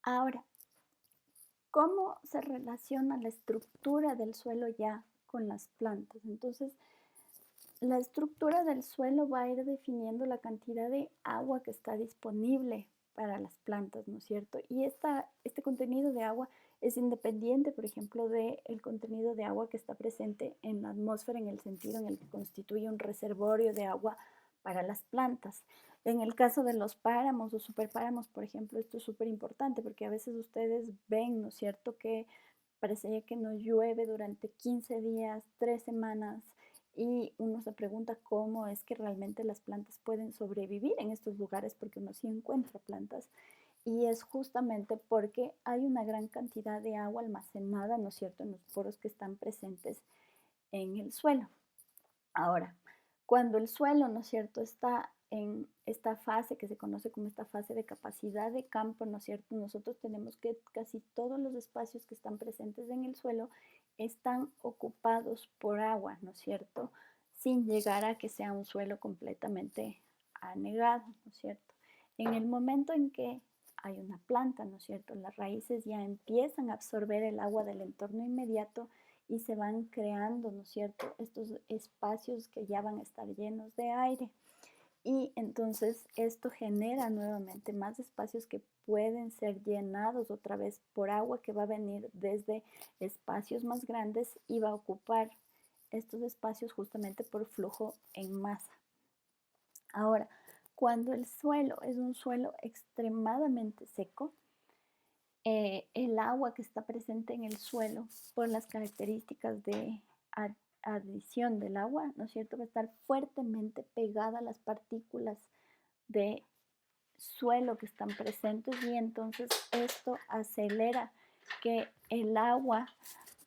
Ahora, ¿cómo se relaciona la estructura del suelo ya con las plantas? Entonces, la estructura del suelo va a ir definiendo la cantidad de agua que está disponible para las plantas, ¿no es cierto? Y este contenido de agua es independiente, por ejemplo, del contenido de agua que está presente en la atmósfera en el sentido en el que constituye un reservorio de agua para las plantas. En el caso de los páramos o superpáramos, por ejemplo, esto es súper importante porque a veces ustedes ven, ¿no es cierto?, que parecería que no llueve durante 15 días, 3 semanas, y uno se pregunta cómo es que realmente las plantas pueden sobrevivir en estos lugares, porque uno sí encuentra plantas, y es justamente porque hay una gran cantidad de agua almacenada, ¿no es cierto?, en los poros que están presentes en el suelo. Ahora, cuando el suelo, ¿no es cierto?, está en esta fase que se conoce como esta fase de capacidad de campo, ¿no es cierto?, nosotros tenemos que casi todos los espacios que están presentes en el suelo están ocupados por agua, ¿no es cierto?, sin llegar a que sea un suelo completamente anegado, ¿no es cierto? En el momento en que hay una planta, ¿no es cierto?, las raíces ya empiezan a absorber el agua del entorno inmediato y se van creando, ¿no es cierto?, estos espacios que ya van a estar llenos de aire. Y entonces esto genera nuevamente más espacios que pueden ser llenados otra vez por agua que va a venir desde espacios más grandes y va a ocupar estos espacios justamente por flujo en masa. Ahora, cuando el suelo es un suelo extremadamente seco, el agua que está presente en el suelo por las características de adición del agua, ¿no es cierto?, va a estar fuertemente pegada a las partículas de suelo que están presentes y entonces esto acelera que el agua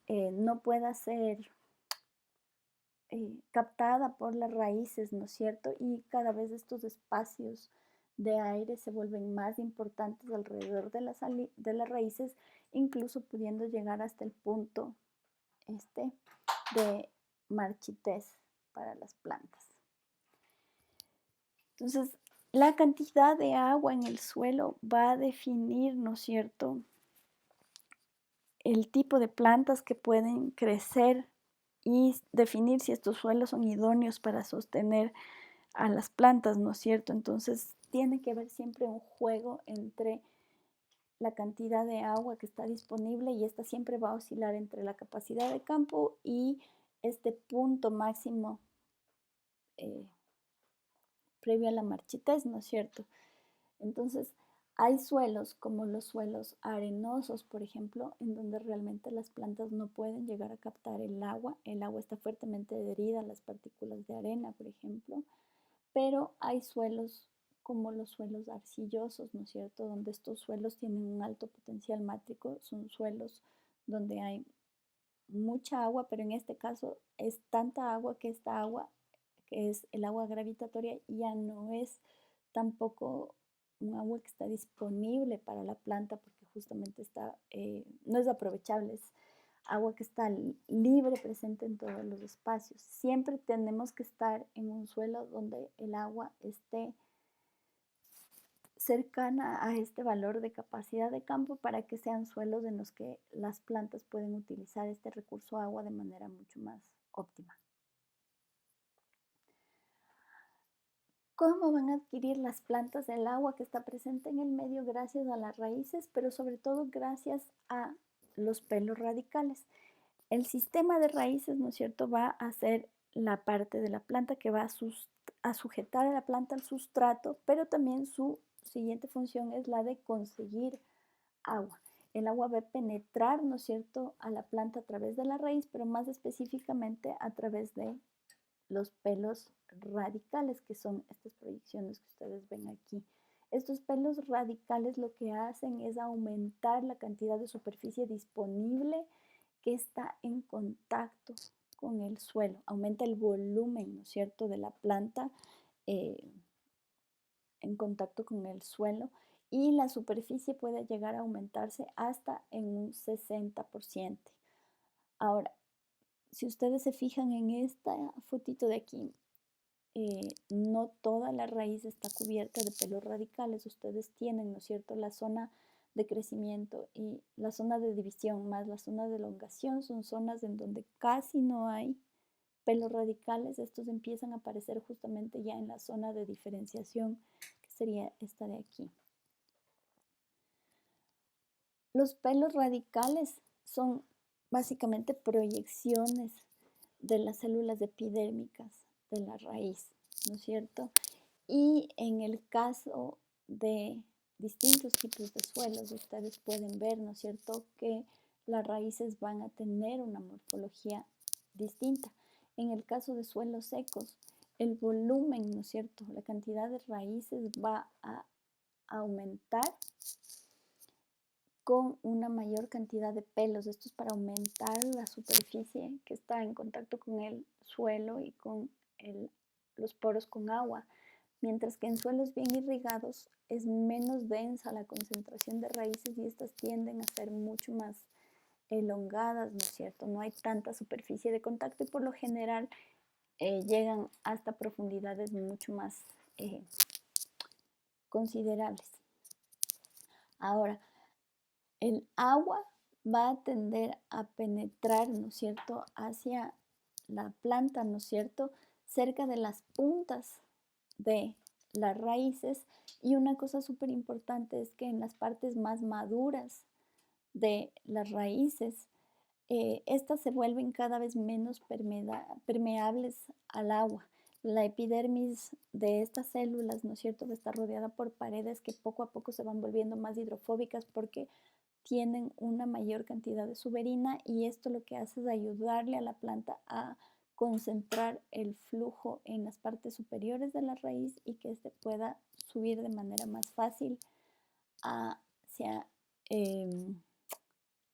no pueda ser captada por las raíces, ¿no es cierto? Y cada vez estos espacios de aire se vuelven más importantes alrededor de las raíces, incluso pudiendo llegar hasta el punto este de marchitez para las plantas. Entonces, la cantidad de agua en el suelo va a definir, ¿no es cierto?, el tipo de plantas que pueden crecer y definir si estos suelos son idóneos para sostener a las plantas, ¿no es cierto? Entonces, tiene que haber siempre un juego entre la cantidad de agua que está disponible y esta siempre va a oscilar entre la capacidad de campo y este punto máximo eh, previo a la marchitez, ¿no es cierto? Entonces, hay suelos como los suelos arenosos, por ejemplo, en donde realmente las plantas no pueden llegar a captar el agua está fuertemente adherida a las partículas de arena, por ejemplo, pero hay suelos como los suelos arcillosos, ¿no es cierto?, donde estos suelos tienen un alto potencial mátrico, son suelos donde hay mucha agua, pero en este caso es tanta agua que esta agua, que es el agua gravitatoria, ya no es tampoco un agua que está disponible para la planta porque justamente no es aprovechable, es agua que está libre, presente en todos los espacios. Siempre tenemos que estar en un suelo donde el agua esté cercana a este valor de capacidad de campo para que sean suelos en los que las plantas pueden utilizar este recurso agua de manera mucho más óptima. ¿Cómo van a adquirir las plantas el agua que está presente en el medio? Gracias a las raíces, pero sobre todo gracias a los pelos radicales. El sistema de raíces, ¿no es cierto?, va a ser la parte de la planta que va a sujetar a la planta al sustrato, pero también su siguiente función es la de conseguir agua. El agua va a penetrar, ¿no es cierto?, a la planta a través de la raíz, pero más específicamente a través de los pelos radicales, que son estas proyecciones que ustedes ven aquí. Estos pelos radicales lo que hacen es aumentar la cantidad de superficie disponible que está en contacto con el suelo, aumenta el volumen, ¿no es cierto?, de la planta eh, en contacto con el suelo y la superficie puede llegar a aumentarse hasta en un 60%. Ahora, si ustedes se fijan en esta fotito de aquí, no toda la raíz está cubierta de pelos radicales. Ustedes tienen, ¿no es cierto?, la zona de crecimiento y la zona de división más la zona de elongación son zonas en donde casi no hay pelos radicales. Estos empiezan a aparecer justamente ya en la zona de diferenciación, que sería esta de aquí. Los pelos radicales son básicamente proyecciones de las células epidérmicas de la raíz, ¿no es cierto? Y en el caso de distintos tipos de suelos, ustedes pueden ver, ¿no es cierto?, que las raíces van a tener una morfología distinta. En el caso de suelos secos, el volumen, ¿no es cierto?, la cantidad de raíces va a aumentar con una mayor cantidad de pelos. Esto es para aumentar la superficie que está en contacto con el suelo y con los poros con agua. Mientras que en suelos bien irrigados es menos densa la concentración de raíces y estas tienden a ser mucho más elongadas, ¿no es cierto? No hay tanta superficie de contacto y por lo general llegan hasta profundidades mucho más considerables. Ahora, el agua va a tender a penetrar, ¿no es cierto?, hacia la planta, ¿no es cierto?, cerca de las puntas de las raíces. Y una cosa súper importante es que en las partes más maduras de las raíces, estas se vuelven cada vez menos permeables al agua. La epidermis de estas células, ¿no es cierto?, va a estar rodeada por paredes que poco a poco se van volviendo más hidrofóbicas porque tienen una mayor cantidad de suberina y esto lo que hace es ayudarle a la planta a concentrar el flujo en las partes superiores de la raíz y que éste pueda subir de manera más fácil hacia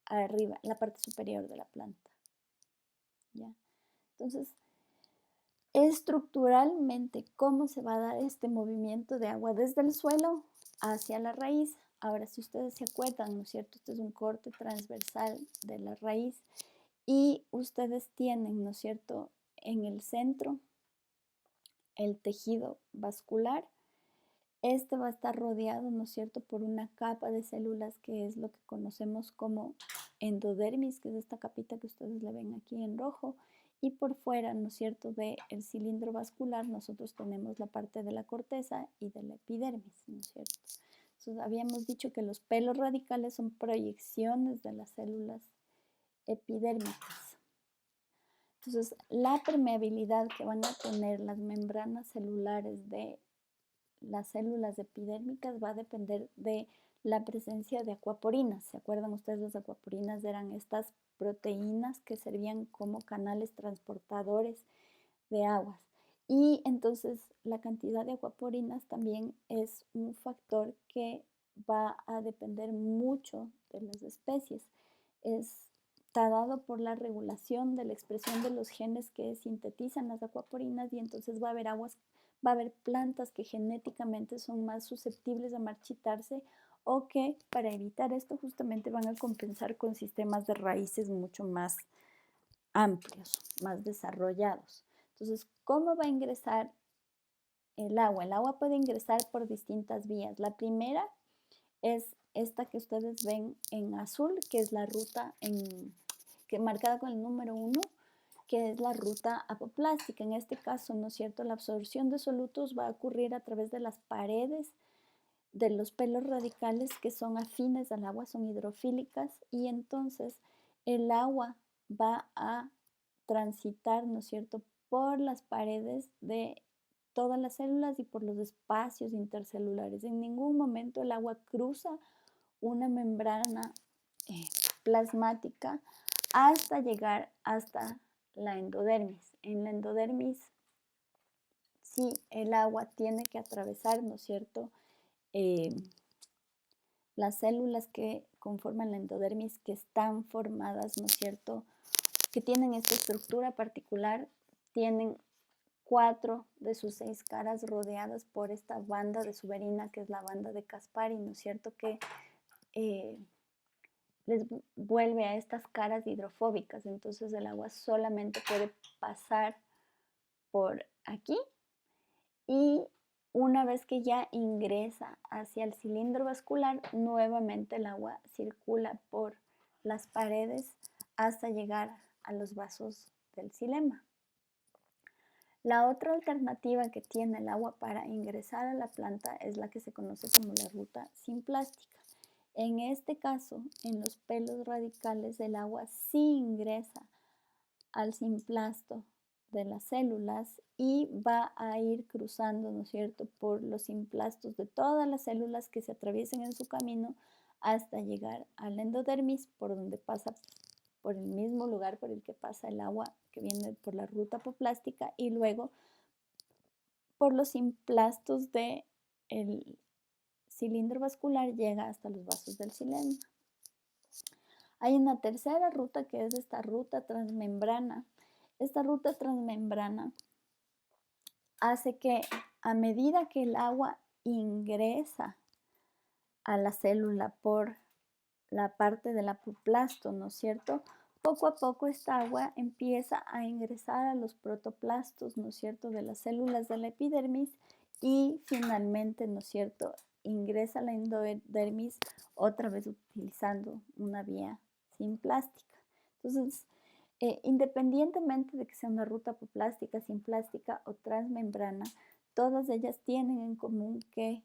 arriba, la parte superior de la planta. ¿Ya? Entonces, estructuralmente, ¿cómo se va a dar este movimiento de agua desde el suelo hacia la raíz? Ahora, si ustedes se acuerdan, ¿no es cierto? Este es un corte transversal de la raíz y ustedes tienen, ¿no es cierto?, en el centro el tejido vascular. Este va a estar rodeado, ¿no es cierto?, por una capa de células que es lo que conocemos como endodermis, que es esta capita que ustedes le ven aquí en rojo. Y por fuera, ¿no es cierto?, del cilindro vascular nosotros tenemos la parte de la corteza y de la epidermis, ¿no es cierto? Entonces, habíamos dicho que los pelos radicales son proyecciones de las células epidérmicas. Entonces, la permeabilidad que van a tener las membranas celulares de las células epidérmicas va a depender de la presencia de acuaporinas. ¿Se acuerdan ustedes? Las acuaporinas eran estas proteínas que servían como canales transportadores de aguas. Y entonces la cantidad de acuaporinas también es un factor que va a depender mucho de las especies. Está dado por la regulación de la expresión de los genes que sintetizan las acuaporinas y entonces va a haber plantas que genéticamente son más susceptibles a marchitarse o que para evitar esto justamente van a compensar con sistemas de raíces mucho más amplios, más desarrollados. Entonces, ¿cómo va a ingresar el agua? El agua puede ingresar por distintas vías. La primera es esta que ustedes ven en azul, que es la ruta marcada con el número 1, que es la ruta apoplástica. En este caso, ¿no es cierto?, la absorción de solutos va a ocurrir a través de las paredes de los pelos radicales que son afines al agua, son hidrofílicas, y entonces el agua va a transitar, ¿no es cierto?, por las paredes de todas las células y por los espacios intercelulares. En ningún momento el agua cruza una membrana plasmática hasta llegar hasta la endodermis. En la endodermis, sí, el agua tiene que atravesar, ¿no es cierto?, las células que conforman la endodermis, que están formadas, ¿no es cierto?, que tienen esta estructura particular, tienen 4 de sus 6 caras rodeadas por esta banda de suberina, que es la banda de Caspari, ¿no es cierto?, que les vuelve a estas caras hidrofóbicas. Entonces el agua solamente puede pasar por aquí y una vez que ya ingresa hacia el cilindro vascular, nuevamente el agua circula por las paredes hasta llegar a los vasos del xilema. La otra alternativa que tiene el agua para ingresar a la planta es la que se conoce como la ruta simplástica. En este caso, en los pelos radicales, el agua sí ingresa al simplasto de las células y va a ir cruzando, ¿no es cierto?, por los simplastos de todas las células que se atraviesen en su camino hasta llegar al endodermis, por donde pasa, por el mismo lugar por el que pasa el agua que viene por la ruta apoplástica, y luego por los simplastos del cilindro vascular llega hasta los vasos del xilema. Hay una tercera ruta que es esta ruta transmembrana. Esta ruta transmembrana hace que a medida que el agua ingresa a la célula por la parte del apoplasto, ¿no es cierto?, poco a poco esta agua empieza a ingresar a los protoplastos, ¿no es cierto?, de las células de la epidermis, y finalmente, ¿no es cierto?, ingresa a la endodermis, otra vez utilizando una vía simplástica. Entonces, independientemente de que sea una ruta apoplástica, simplástica o transmembrana, todas ellas tienen en común que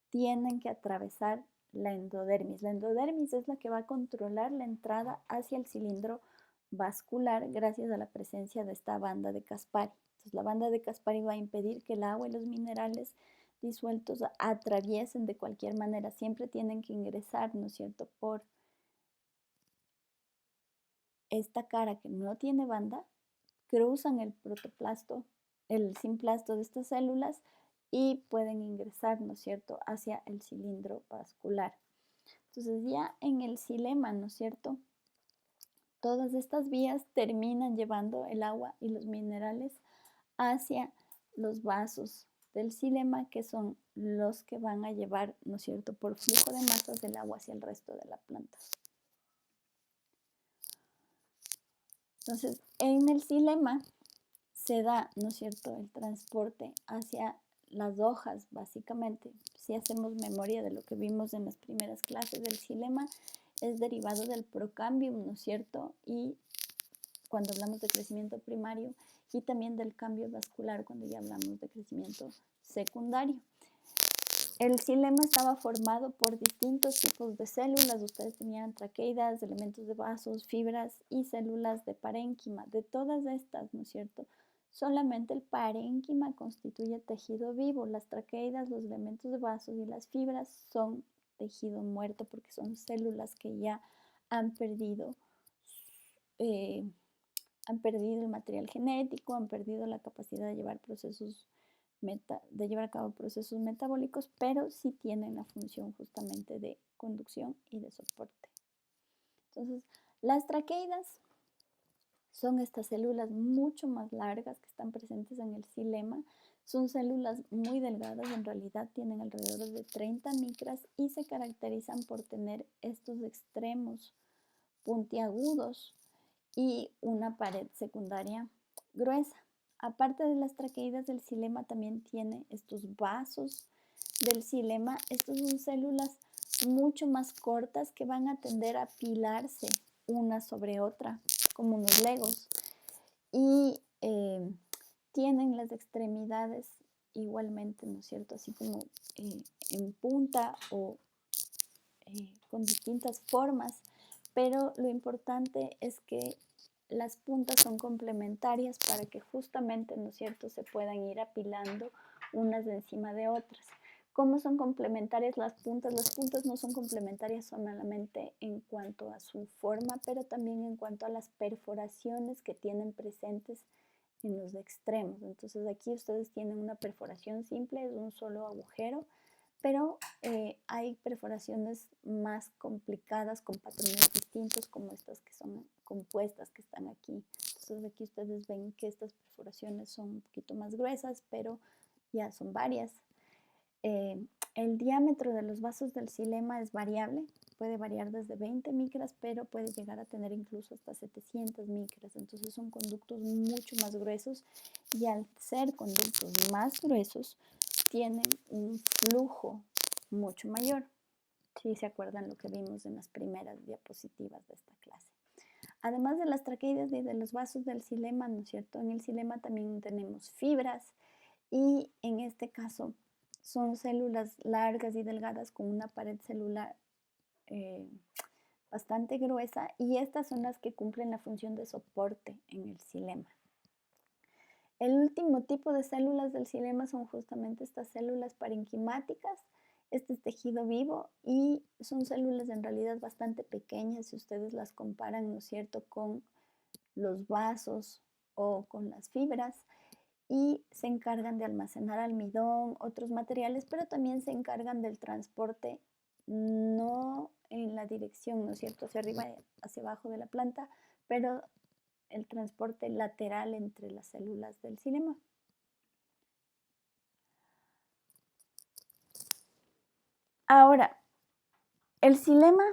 tienen que atravesar la endodermis. La endodermis es la que va a controlar la entrada hacia el cilindro vascular gracias a la presencia de esta banda de Caspari. Entonces, la banda de Caspari va a impedir que el agua y los minerales disueltos atraviesen de cualquier manera. Siempre tienen que ingresar, ¿no es cierto?, por esta cara que no tiene banda, cruzan el protoplasto, el simplasto de estas células, y pueden ingresar, ¿no es cierto?, hacia el cilindro vascular. Entonces ya en el xilema, ¿no es cierto?, todas estas vías terminan llevando el agua y los minerales hacia los vasos del xilema, que son los que van a llevar, ¿no es cierto?, por flujo de masas del agua hacia el resto de la planta. Entonces, en el xilema se da, ¿no es cierto?, el transporte hacia las hojas, básicamente. Si hacemos memoria de lo que vimos en las primeras clases, del xilema es derivado del procambium, ¿no es cierto?, y cuando hablamos de crecimiento primario, y también del cambio vascular cuando ya hablamos de crecimiento secundario. El xilema estaba formado por distintos tipos de células. Ustedes tenían traqueidas, elementos de vasos, fibras y células de parénquima. De todas estas, ¿no es cierto?, solamente el parénquima constituye tejido vivo. Las traqueidas, los elementos de vasos y las fibras son tejido muerto porque son células que ya han perdido el material genético, han perdido la capacidad de llevar a cabo procesos metabólicos, pero sí tienen la función justamente de conducción y de soporte. Entonces, las traqueidas son estas células mucho más largas que están presentes en el xilema. Son células muy delgadas, en realidad tienen alrededor de 30 micras y se caracterizan por tener estos extremos puntiagudos y una pared secundaria gruesa. Aparte de las traqueidas, del xilema también tiene estos vasos del xilema. Estas son células mucho más cortas que van a tender a apilarse una sobre otra, como unos legos. Y tienen las extremidades igualmente, ¿no es cierto?, así como en punta o con distintas formas, pero lo importante es que las puntas son complementarias para que justamente, ¿no es cierto?, se puedan ir apilando unas encima de otras. ¿Cómo son complementarias las puntas? Las puntas no son complementarias solamente en cuanto a su forma, pero también en cuanto a las perforaciones que tienen presentes en los extremos. Entonces aquí ustedes tienen una perforación simple, es un solo agujero, pero hay perforaciones más complicadas con patrones distintos, como estas que son compuestas, que están aquí. Entonces aquí ustedes ven que estas perforaciones son un poquito más gruesas, pero ya son varias. El diámetro de los vasos del xilema es variable, puede variar desde 20 micras, pero puede llegar a tener incluso hasta 700 micras. Entonces son conductos mucho más gruesos, y al ser conductos más gruesos, tienen un flujo mucho mayor. Si se acuerdan lo que vimos en las primeras diapositivas de esta clase. Además de las traqueidas y de los vasos del xilema, ¿no es cierto? En el xilema también tenemos fibras y en este caso son células largas y delgadas con una pared celular bastante gruesa, y estas son las que cumplen la función de soporte en el xilema. El último tipo de células del xilema son justamente estas células parenquimáticas. Este es tejido vivo y son células en realidad bastante pequeñas si ustedes las comparan, ¿no es cierto?, con los vasos o con las fibras, y se encargan de almacenar almidón, otros materiales, pero también se encargan del transporte, no en la dirección, ¿no es cierto?, hacia arriba, hacia abajo de la planta, pero el transporte lateral entre las células del xilema. Ahora, el xilema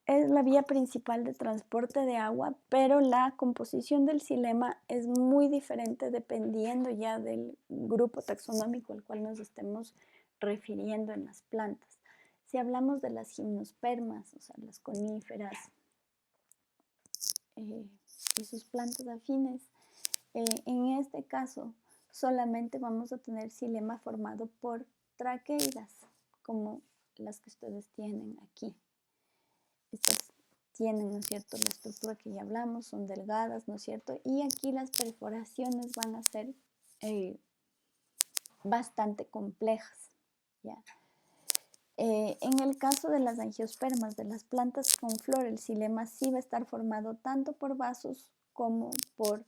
es la vía principal de transporte de agua, pero la composición del xilema es muy diferente dependiendo ya del grupo taxonómico al cual nos estemos refiriendo en las plantas. Si hablamos de las gimnospermas, o sea, las coníferas y sus plantas afines, en este caso solamente vamos a tener xilema formado por traqueidas, como las que ustedes tienen aquí. Estas tienen, ¿no es cierto?, la estructura que ya hablamos, son delgadas, ¿no es cierto? Y aquí las perforaciones van a ser bastante complejas, ¿ya? En el caso de las angiospermas, de las plantas con flor, el xilema sí va a estar formado tanto por vasos como por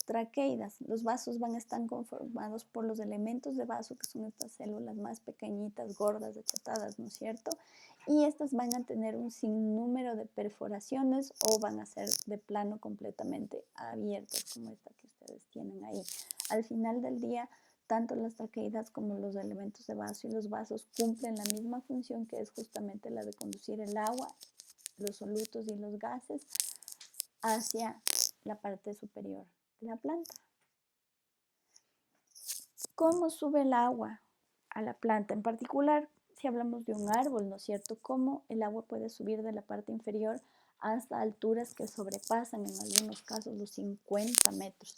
traqueidas. Los vasos van a estar conformados por los elementos de vaso, que son estas células más pequeñitas, gordas, achatadas, ¿no es cierto? Y estas van a tener un sinnúmero de perforaciones o van a ser de plano completamente abiertas, como esta que ustedes tienen ahí. Al final del día, tanto las traqueidas como los elementos de vaso y los vasos cumplen la misma función, que es justamente la de conducir el agua, los solutos y los gases hacia la parte superior de la planta. ¿Cómo sube el agua a la planta? En particular, si hablamos de un árbol, ¿no es cierto?, cómo el agua puede subir de la parte inferior hasta alturas que sobrepasan en algunos casos los 50 metros.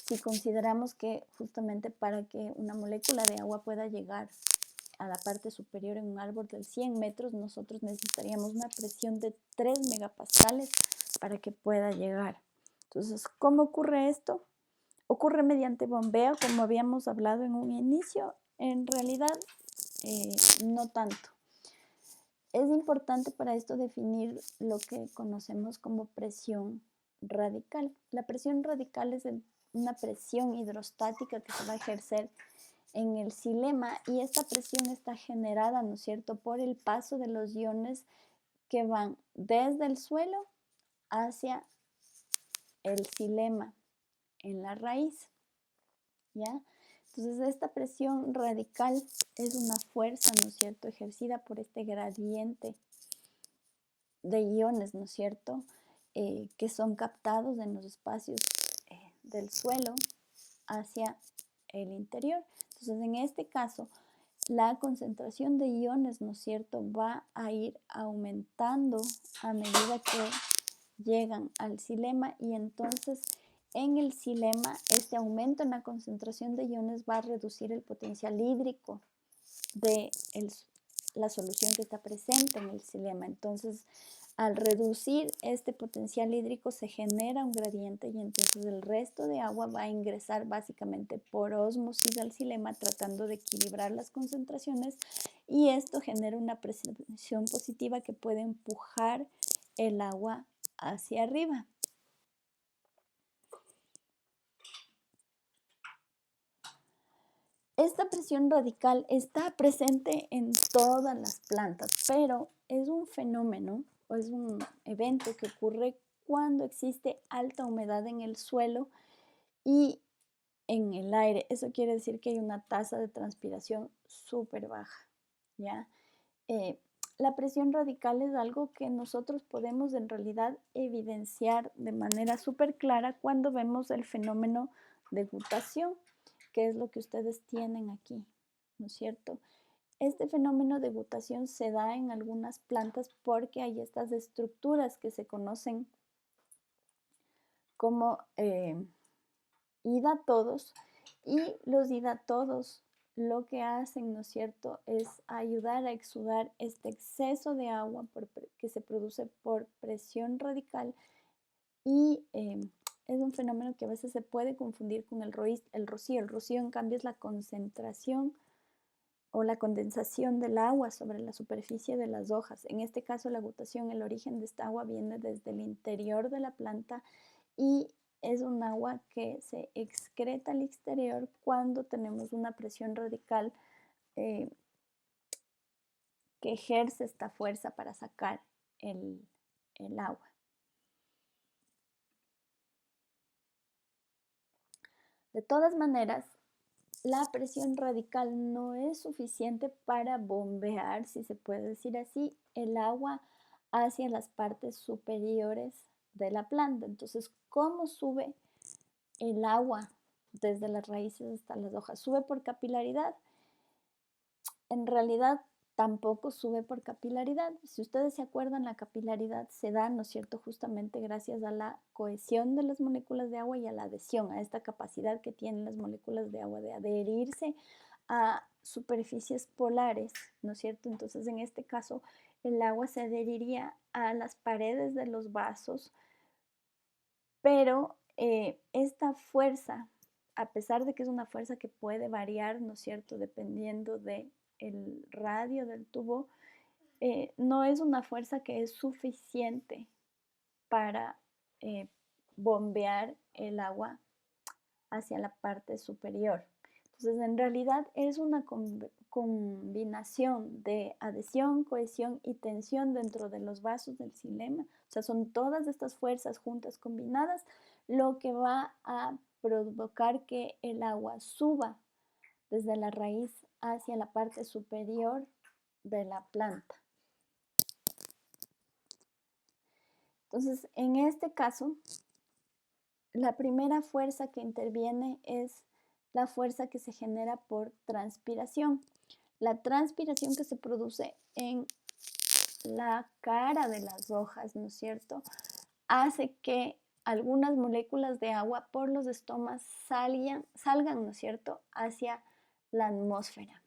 Si consideramos que justamente para que una molécula de agua pueda llegar a la parte superior en un árbol de 100 metros, nosotros necesitaríamos una presión de 3 megapascales para que pueda llegar. Entonces, ¿cómo ocurre esto? Ocurre mediante bombeo, como habíamos hablado en un inicio. En realidad, no tanto. Es importante para esto definir lo que conocemos como presión radical. La presión radical es una presión hidrostática que se va a ejercer en el xilema, y esta presión está generada, ¿no es cierto?, por el paso de los iones que van desde el suelo hacia el xilema en la raíz, ¿ya? Entonces, esta presión radical es una fuerza, ¿no es cierto?, ejercida por este gradiente de iones, ¿no es cierto?, que son captados en los espacios del suelo hacia el interior. Entonces, en este caso, la concentración de iones, ¿no es cierto?, va a ir aumentando a medida que llegan al xilema, y entonces en el xilema este aumento en la concentración de iones va a reducir el potencial hídrico de la solución que está presente en el xilema. Entonces, al reducir este potencial hídrico se genera un gradiente, y entonces el resto de agua va a ingresar básicamente por ósmosis al xilema, tratando de equilibrar las concentraciones, y esto genera una presión positiva que puede empujar el agua hacia arriba. Esta presión radical está presente en todas las plantas, pero es un fenómeno o es un evento que ocurre cuando existe alta humedad en el suelo y en el aire. Eso quiere decir que hay una tasa de transpiración súper baja, ¿ya? La presión radical es algo que nosotros podemos en realidad evidenciar de manera súper clara cuando vemos el fenómeno de gutación, que es lo que ustedes tienen aquí, ¿no es cierto? Este fenómeno de gutación se da en algunas plantas porque hay estas estructuras que se conocen como hidatodos, y los hidatodos lo que hacen, ¿no es cierto?, es ayudar a exudar este exceso de agua que se produce por presión radical, y es un fenómeno que a veces se puede confundir con el rocío. El rocío, en cambio, es la concentración o la condensación del agua sobre la superficie de las hojas. En este caso, la gutación, el origen de esta agua viene desde el interior de la planta y es un agua que se excreta al exterior cuando tenemos una presión radical eh, que ejerce esta fuerza para sacar el agua. De todas maneras, la presión radical no es suficiente para bombear, si se puede decir así, el agua hacia las partes superiores de la planta. Entonces, ¿cómo sube el agua desde las raíces hasta las hojas? ¿Sube por capilaridad? En realidad tampoco sube por capilaridad. Si ustedes se acuerdan, la capilaridad se da, ¿no es cierto?, justamente gracias a la cohesión de las moléculas de agua y a la adhesión, a esta capacidad que tienen las moléculas de agua de adherirse a superficies polares, ¿no es cierto? Entonces, en este caso, el agua se adheriría a las paredes de los vasos, pero esta fuerza, a pesar de que es una fuerza que puede variar, ¿no es cierto?, dependiendo del radio del tubo, no es una fuerza que es suficiente para bombear el agua hacia la parte superior. Entonces, en realidad es una combinación de adhesión, cohesión y tensión dentro de los vasos del xilema. O sea, son todas estas fuerzas juntas combinadas lo que va a provocar que el agua suba desde la raíz hacia la parte superior de la planta. Entonces, en este caso, la primera fuerza que interviene es la fuerza que se genera por transpiración. La transpiración que se produce en la cara de las hojas, ¿no es cierto?, hace que algunas moléculas de agua por los estomas salgan, ¿no es cierto?, hacia la atmósfera.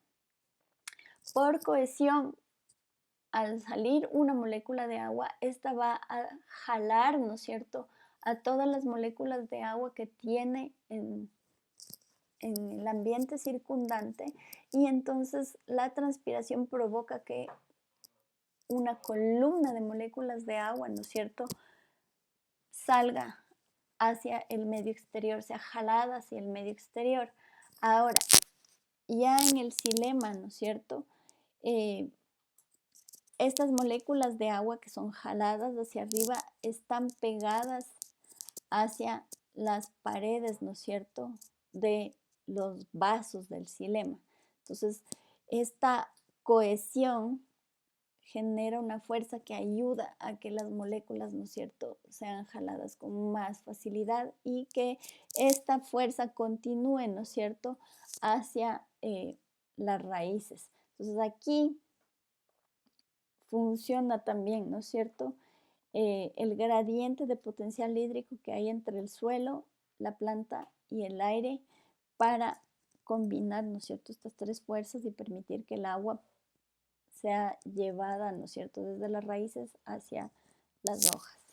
Por cohesión, al salir una molécula de agua, esta va a jalar, ¿no es cierto?, a todas las moléculas de agua que tiene en el ambiente circundante, y entonces la transpiración provoca que una columna de moléculas de agua, ¿no es cierto?, salga hacia el medio exterior, sea jalada hacia el medio exterior. Ahora, ya en el xilema, ¿no es cierto?, estas moléculas de agua que son jaladas hacia arriba están pegadas hacia las paredes, ¿no es cierto?, de los vasos del xilema. Entonces, esta cohesión genera una fuerza que ayuda a que las moléculas, ¿no es cierto?, sean jaladas con más facilidad y que esta fuerza continúe, ¿no es cierto?, hacia las raíces. Entonces, aquí funciona también, ¿no es cierto?, el gradiente de potencial hídrico que hay entre el suelo, la planta y el aire para combinar, ¿no es cierto?, estas tres fuerzas y permitir que el agua sea llevada, ¿no es cierto?, desde las raíces hacia las hojas.